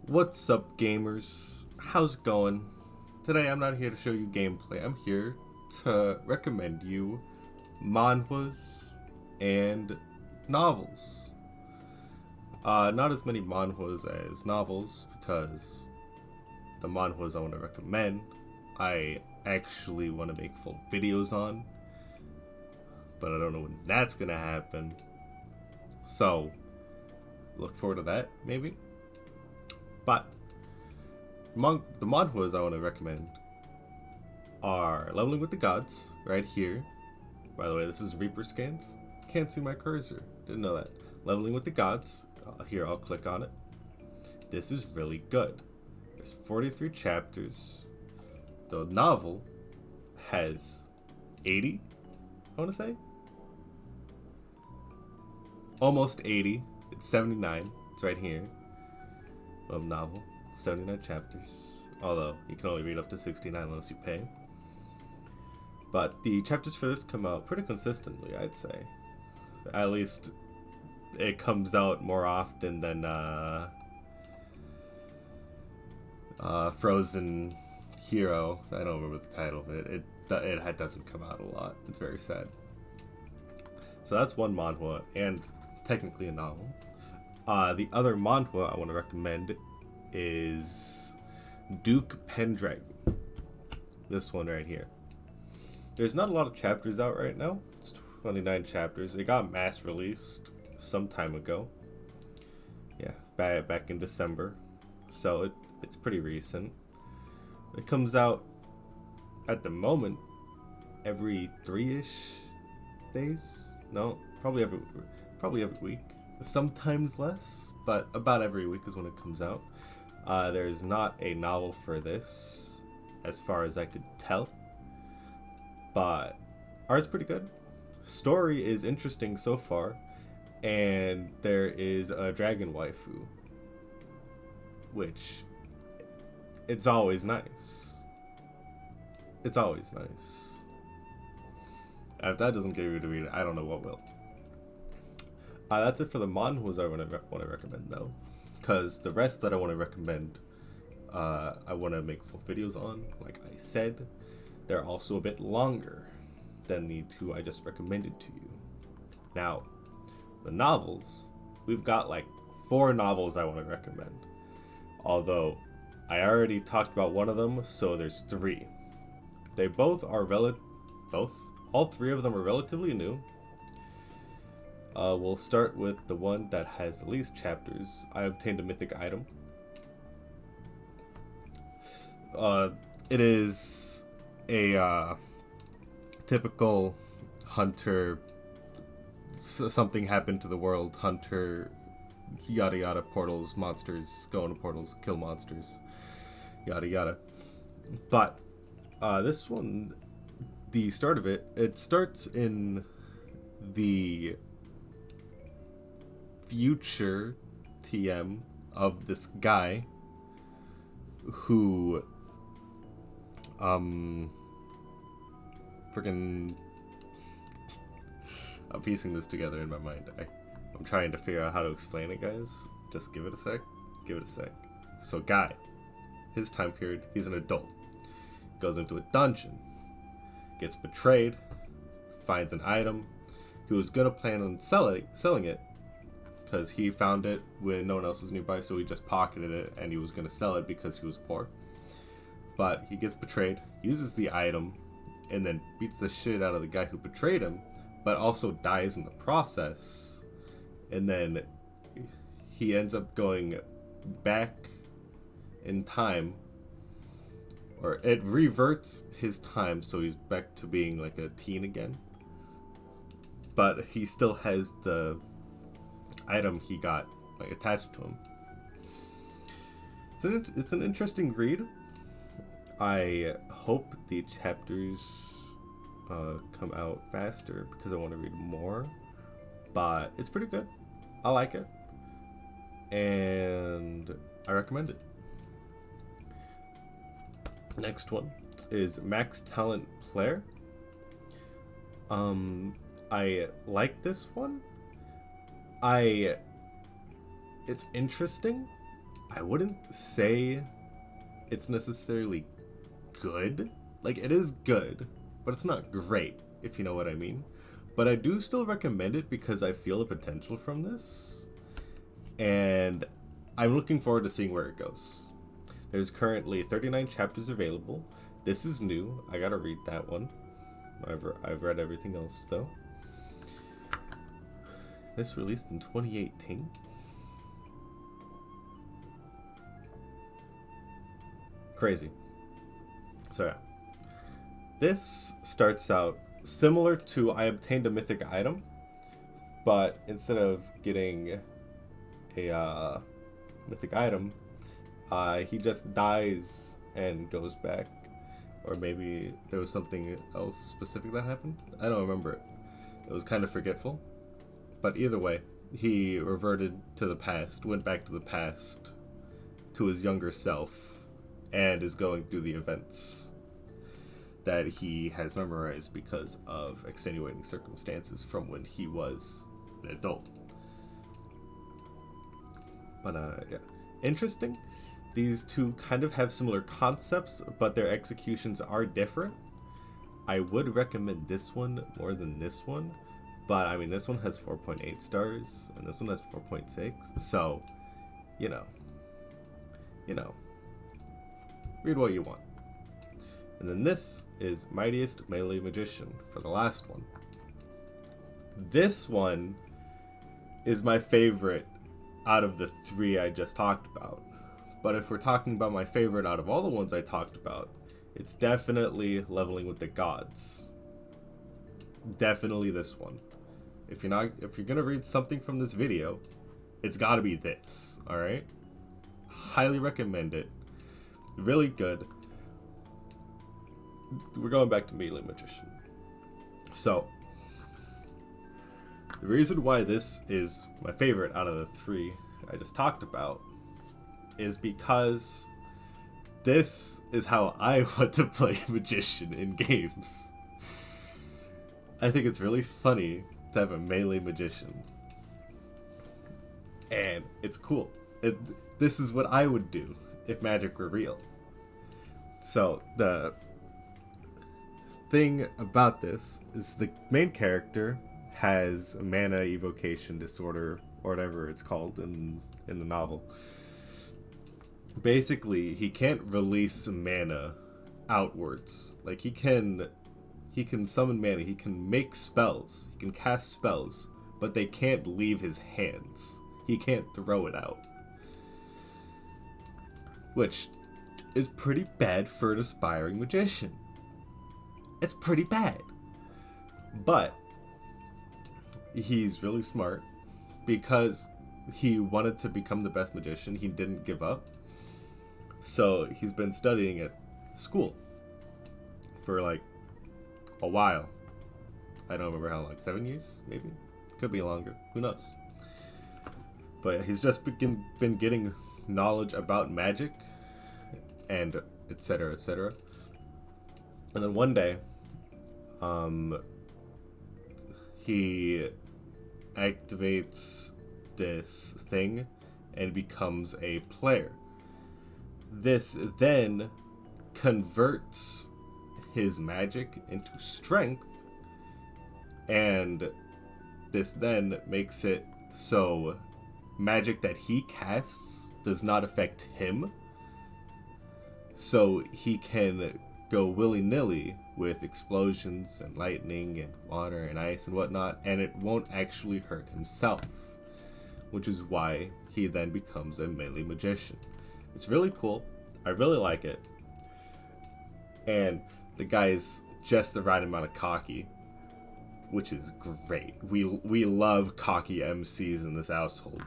What's up, gamers? How's it going? Today I'm not here to show you gameplay. I'm here to recommend you manhwas and novels. Not as many manhwas as novels because the manhwas I want to recommend I actually want to make full videos on, but I don't know when that's gonna happen. So look forward to that maybe. But the manhwas I want to recommend are Leveling with the Gods, right here. By the way, this is Reaper Scans. Can't see my cursor. Didn't know that. Leveling with the Gods. Here, I'll click on it. This is really good. There's 43 chapters. The novel has 80, I want to say. Almost 80. It's 79. It's right here. Novel, 79 chapters, although you can only read up to 69 unless you pay. But the chapters for this come out pretty consistently, I'd say. At least it comes out more often than Frozen Hero. I don't remember the title of it. It doesn't come out a lot. It's very sad. So that's one manhwa, and technically a novel. The other manhwa I want to recommend is Duke Pendragon. This one right here. There's not a lot of chapters out right now. It's 29 chapters. It got mass released some time ago. Yeah, back in December. So it's pretty recent. It comes out at the moment every 3-ish days. No, probably every week. Sometimes less, but about every week is when it comes out. There's not a novel for this, as far as I could tell, but art's pretty good. Story is interesting so far, and there is a dragon waifu, which it's always nice. It's always nice. And if that doesn't get you to read it, I don't know what will. That's it for the manhwas I want to recommend though, because the rest that I want to recommend, I want to make full videos on. Like I said, they're also a bit longer than the two I just recommended to you. Now, the novels, we've got like 4 novels I want to recommend. Although I already talked about one of them, so there's 3. They both are all 3 of them are relatively new. We'll start with the one that has the least chapters. I obtained a mythic item. It is a typical hunter, something happened to the world, hunter, yada yada, portals, monsters, go into portals, kill monsters, yada yada. But this one, the start of it starts in the future TM of this guy who freaking I'm piecing this together in my mind. I'm trying to figure out how to explain it, guys. Just give it a sec. So guy, his time period, he's an adult, goes into a dungeon, gets betrayed, finds an item. He was gonna plan on selling it because he found it when no one else was nearby, so he just pocketed it and he was going to sell it because he was poor. But he gets betrayed, uses the item, and then beats the shit out of the guy who betrayed him, but also dies in the process. And then he ends up going back in time, or it reverts his time, so he's back to being like a teen again. But he still has the item he got like attached to him. It's an interesting read. I hope the chapters come out faster because I want to read more, but it's pretty good. I like it and I recommend it. Next one is Max Talent Player. I like this one. It's interesting. I wouldn't say it's necessarily good. Like, it is good, but it's not great, if you know what I mean. But I do still recommend it because I feel the potential from this. And I'm looking forward to seeing where it goes. There's currently 39 chapters available. This is new. I gotta read that one. I've read everything else, though. This released in 2018. Crazy. So yeah. This starts out similar to I obtained a mythic item, but instead of getting a mythic item, he just dies and goes back. Or maybe there was something else specific that happened. I don't remember it. It was kind of forgetful. But either way, he reverted to the past, went back to the past, to his younger self, and is going through the events that he has memorized because of extenuating circumstances from when he was an adult. But yeah, interesting. These two kind of have similar concepts, but their executions are different. I would recommend this one more than this one, but I mean, this one has 4.8 stars and this one has 4.6, so you know, read what you want. And then this is Mightiest Melee Magician for the last one. This one is my favorite out of the three I just talked about. But if we're talking about my favorite out of all the ones I talked about, it's definitely Leveling with the Gods. Definitely this one. If you're gonna read something from this video, it's gotta be this, alright? Highly recommend it. Really good. We're going back to Melee Magician. So, the reason why this is my favorite out of the three I just talked about is because this is how I want to play Magician in games. I think it's really funny to have a melee magician. And it's cool. This is what I would do if magic were real. So, the thing about this is the main character has a mana evocation disorder, or whatever it's called in the novel. Basically, he can't release mana outwards. Like, he can summon mana, he can make spells, he can cast spells, but they can't leave his hands. He can't throw it out. Which is pretty bad for an aspiring magician. It's pretty bad. But he's really smart because he wanted to become the best magician. He didn't give up. So he's been studying at school for like a while. I don't remember how long, 7 years maybe? Could be longer, who knows. But he's just been getting knowledge about magic and etc, etc. And then one day he activates this thing and becomes a player. This then converts his magic into strength, and this then makes it so magic that he casts does not affect him, so he can go willy-nilly with explosions and lightning and water and ice and whatnot, and it won't actually hurt himself, which is why he then becomes a melee magician. It's really cool. I really like it. And the guy's just the right amount of cocky, which is great. We love cocky MCs in this household.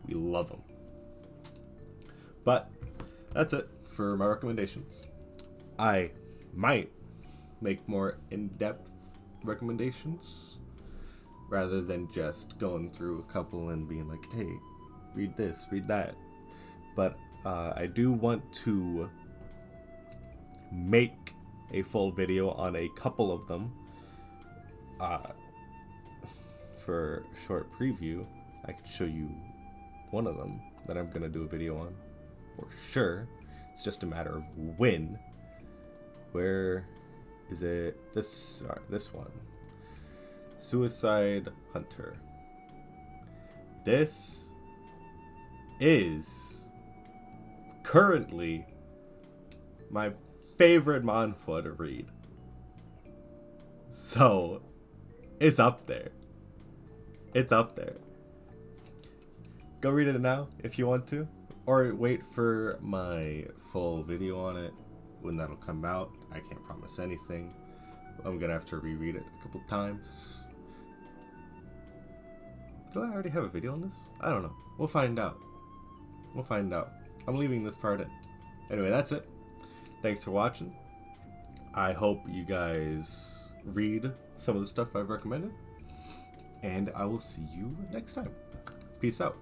We love them. But that's it for my recommendations. I might make more in-depth recommendations rather than just going through a couple and being like, hey, read this, read that. But I do want to make a full video on a couple of them. For a short preview, I could show you one of them that I'm going to do a video on. for sure. It's just a matter of when. Where is it? This one. Suicide Hunter. This is currently my favorite manhwa to read. So, it's up there. It's up there. Go read it now if you want to, or wait for my full video on it when that'll come out. I can't promise anything. I'm gonna have to reread it a couple times. Do I already have a video on this? I don't know. We'll find out. We'll find out. I'm leaving this part in. Anyway, that's it. Thanks for watching. I hope you guys read some of the stuff I've recommended. And I will see you next time. Peace out.